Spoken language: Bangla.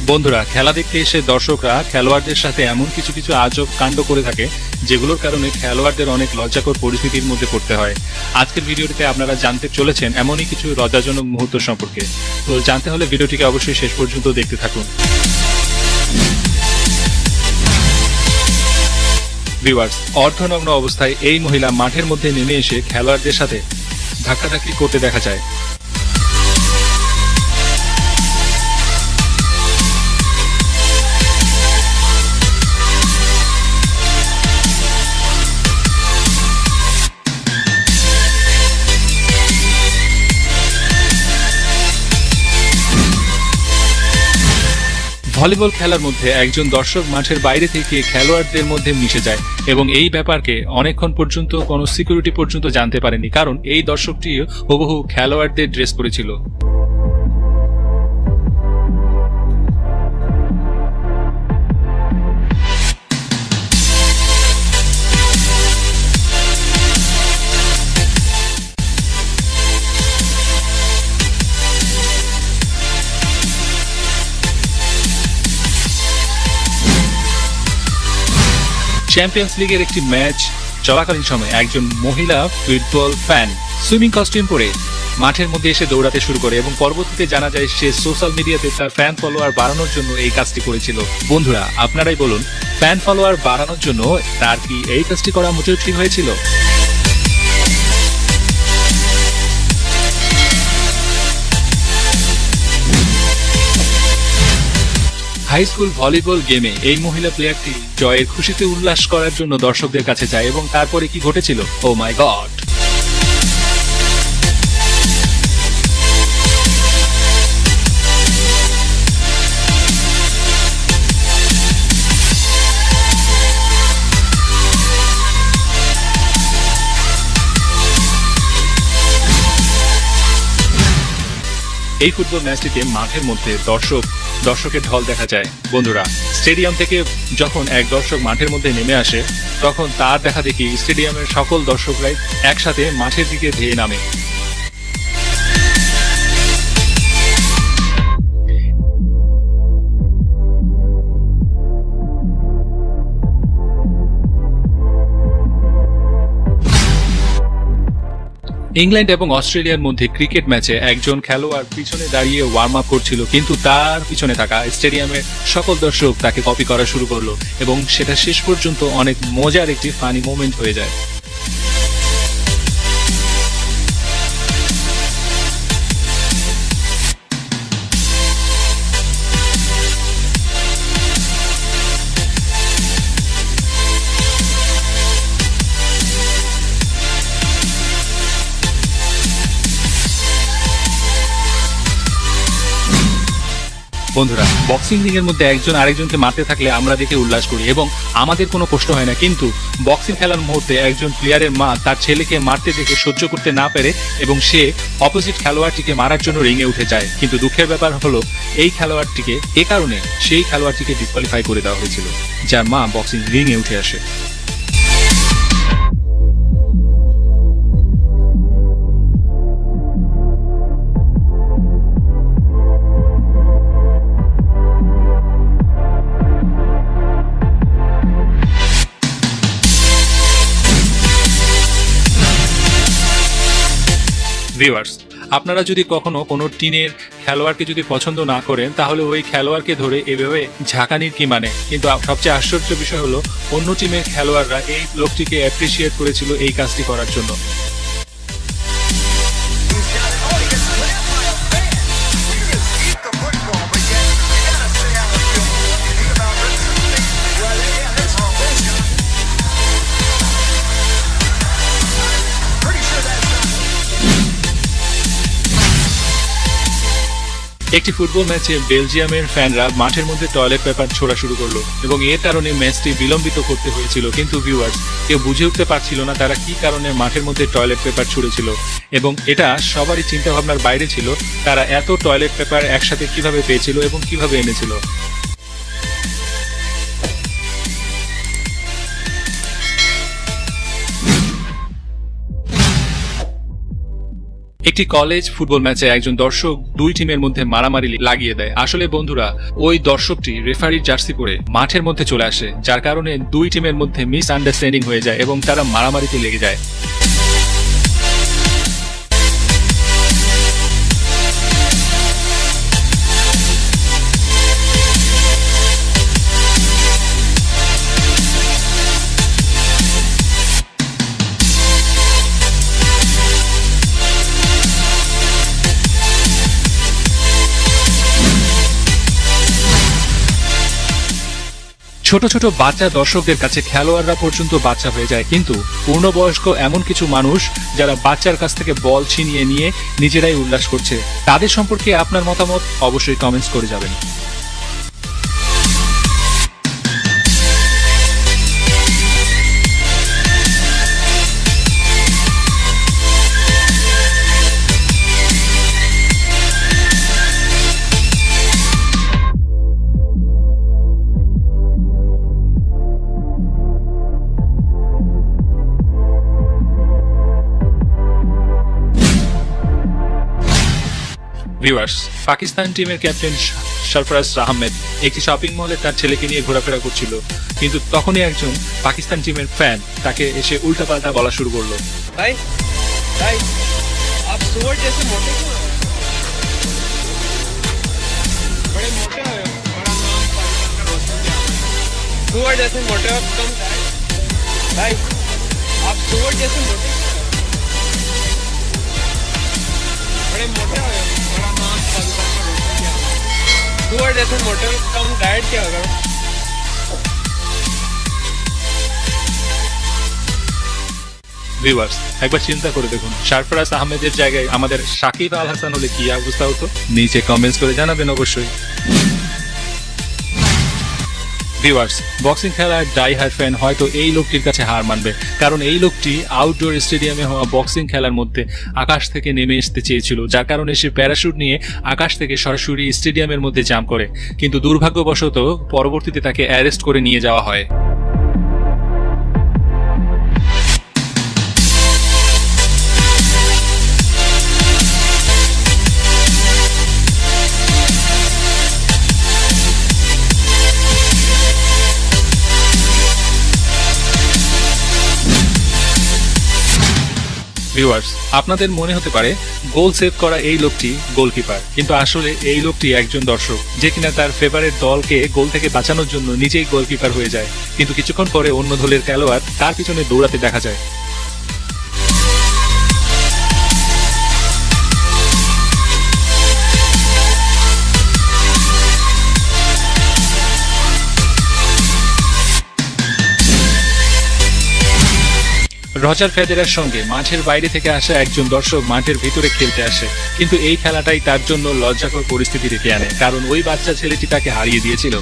বন্ধুরা, খেলা দেখতে এসে দর্শকরা খেলোয়াড়দের সাথে এমন কিছু কিছু আজব কাণ্ড করে থাকে যেগুলোর কারণে খেলোয়াড়দের অনেক লজ্জাকর পরিস্থিতির মধ্যে পড়তে হয়। আজকের ভিডিওটিতে আপনারা জানতে চলেছেন এমনই কিছু লজ্জাজনক মুহূর্ত সম্পর্কে। তো জানতে হলে ভিডিওটিকে অবশ্যই শেষ পর্যন্ত দেখতে থাকুন। ভিউয়ার্স, অর্ধনগ্ন অবস্থায় এই মহিলা মাঠের মধ্যে নেমে এসে খেলোয়াড়দের সাথে ধাক্কাধাক্কি করতে দেখা যায়। ভলিবল খেলার মধ্যে একজন দর্শক মাঠের বাইরে থেকে খেলোয়াড়দের মধ্যে মিশে যায় এবং এই ব্যাপারকে অনেকক্ষণ পর্যন্ত কোনো সিকিউরিটি পর্যন্ত জানতে পারেনি, কারণ এই দর্শকটি হুবহু খেলোয়াড়দের ড্রেস পরেছিল। চ্যাম্পিয়ন্স লিগের একটি ম্যাচ চলাকালীন সময় একজন মহিলা ফুটবল ফ্যান সুইমিং কস্টিউম পরে মাঠের মধ্যে এসে দৌড়াতে শুরু করে এবং পরবর্তীতে জানা যায় সে সোশ্যাল মিডিয়াতে তার ফ্যান ফলোয়ার বাড়ানোর জন্য এই কাজটি করেছিল। বন্ধুরা, আপনারাই বলুন, ফ্যান ফলোয়ার বাড়ানোর জন্য তার কি এই কাজটি করা মোটেও ঠিক হয়েছিল? হাই স্কুল ভলিবল গেমে এই মহিলা প্লেয়ারটি জয়ের খুশিতে উল্লাস করার জন্য দর্শকদের কাছে যায় এবং তারপরে কি ঘটেছিল? ও মাই গড! এই ফুটবল ম্যাচটিতে মাঠের মধ্যে দর্শকের ঢল দেখা যায়। বন্ধুরা, স্টেডিয়াম থেকে যখন এক দর্শক মাঠের মধ্যে নেমে আসে তখন তার দেখা দেখি স্টেডিয়ামের সকল দর্শকরাই একসাথে মাঠের দিকে ধেয়ে নামে। ইংল্যান্ড এবং অস্ট্রেলিয়ার মধ্যে ক্রিকেট ম্যাচে একজন খেলোয়াড় পিছনে দাঁড়িয়ে ওয়ার্ম আপ করছিল, কিন্তু তার পিছনে থাকা স্টেডিয়ামের সকল দর্শক তাকে কপি করা শুরু করলো এবং সেটা শেষ পর্যন্ত অনেক মজার একটি ফানি মোমেন্ট হয়ে যায়। বন্ধুরা, বক্সিং রিং এর মধ্যে একজন আরেকজনকে মারতে থাকলে আমরা দেখে উল্লাস করি এবং আমাদের কোনো কষ্ট হয় না, কিন্তু বক্সিং খেলার মুহূর্তে একজন প্লেয়ারের মা তার ছেলেকে মারতে দেখে সহ্য করতে না পেরে এবং সে অপোজিট খেলোয়াড়টিকে মারার জন্য রিংয়ে উঠে যায়। কিন্তু দুঃখের ব্যাপার হলো এই খেলোয়াড়টিকে সেই খেলোয়াড়টিকে ডিসকোয়ালিফাই করে দেওয়া হয়েছিল, যার মা বক্সিং রিংয়ে উঠে আসে। ভিউয়ার্স, আপনারা যদি কখনো কোনো টিমের খেলোয়াড়কে যদি পছন্দ না করেন তাহলে ওই খেলোয়াড়কে ধরে এভাবে ঝাঁকানির কি মানে? কিন্তু সবচেয়ে আশ্চর্য বিষয় হলো অন্য টিমের খেলোয়াড়রা এই লোকটিকে অ্যাপ্রিসিয়েট করেছিল এই কাজটি করার জন্য। একটি ফুটবল ম্যাচে বেলজিয়ামের ফ্যানরা মাঠের মধ্যে টয়লেট পেপার ছোড়া শুরু করলো এবং এর কারণে ম্যাচটি বিলম্বিত করতে হয়েছিল, কিন্তু ভিউয়ার্স, কেউ বুঝে উঠতে পারছিল না তারা কি কারণে মাঠের মধ্যে টয়লেট পেপার ছুড়েছিল এবং এটা সবারই চিন্তা ভাবনার বাইরে ছিল তারা এত টয়লেট পেপার একসাথে কিভাবে পেয়েছিল এবং কিভাবে এনেছিল। একটি কলেজ ফুটবল ম্যাচে একজন দর্শক দুই টিমের মধ্যে মারামারি লাগিয়ে দেয়। আসলে বন্ধুরা, ওই দর্শকটি রেফারির জার্সি পরে মাঠের মধ্যে চলে আসে, যার কারণে দুই টিমের মধ্যে মিসআন্ডারস্ট্যান্ডিং হয়ে যায় এবং তারা মারামারিতে লেগে যায়। ছোট ছোট বাচ্চা দর্শকদের কাছে খেলোয়াড়রা পর্যন্ত বাচ্চা হয়ে যায়, কিন্তু পূর্ণবয়স্ক এমন কিছু মানুষ যারা বাচ্চার কাছ থেকে বল ছিনিয়ে নিয়ে নিজেরাই উল্লাস করছে। তাদের সম্পর্কে আপনার মতামত অবশ্যই কমেন্টস করে যাবেন। ভিউয়ার্স, পাকিস্তান টিমের ক্যাপ্টেন সরফরাজ আহমেদ একটি শপিং মলে তার ছেলেকে নিয়ে ঘোরাফেরা করছিল, কিন্তু তখনই একজন পাকিস্তান টিমের ফ্যান তাকে এসে উল্টাপাল্টা বলা শুরু করলো। भाई भाई आप सुअर जैसे मोटे क्यों हो? बड़े मोटे हो, बड़ा नाम पाकिस्तान का रोशन किया। सुअर जैसे मोटे हो कम भाई आप सुअर जैसे मोटे क्यों हो? बड़े मोटे हो, बड़ा नाम पाकिस्तान का रोशन किया। सुअर जैसे मोटे हो कम डाइट क्या करो। ভিউয়ার্স, একবার চিন্তা করে দেখুন, সরফরাজ আহমেদের জায়গায় আমাদের সাকিব আল হাসান হলে কি অবস্থা হতো? নিচে কমেন্টস করে জানাবেন অবশ্যই। ভিউয়ার্স, বক্সিং খেলার ডাই হার্ড ফ্যান হয়তো এই লোকটির কাছে হার মানবে, কারণ এই লোকটি আউটডোর স্টেডিয়ামে হওয়া বক্সিং খেলার মধ্যে আকাশ থেকে নেমে আসতে চেয়েছিল, যার কারণে সে প্যারাশুট নিয়ে আকাশ থেকে সরাসরি স্টেডিয়ামের মধ্যে জাম্প করে, কিন্তু দুর্ভাগ্যবশত পরবর্তীতে তাকে অ্যারেস্ট করে নিয়ে যাওয়া হয়। ভিউয়ার্স, আপনাদের মনে হতে পারে গোল সেভ করা এই লোকটি গোলকিপার, কিন্তু আসলে এই লোকটি একজন দর্শক যে কিনা তার ফেভারিট দলকে গোল থেকে বাঁচানোর জন্য নিজেই গোলকিপার হয়ে যায়, কিন্তু কিছুক্ষণ পরে অন্য দলের খেলোয়াড় তার পিছনে দৌড়াতে দেখা যায়। রজার ফেদেরার সঙ্গে মাঠের বাইরে থেকে আসা একজন দর্শক মাঠের ভিতরে খেলতে আসে, কিন্তু এই খেলাটাই তার জন্য লজ্জাকর পরিস্থিতি ডেকে আনে, কারণ ওই বাচ্চা ছেলেটি তাকে হারিয়ে দিয়েছিল।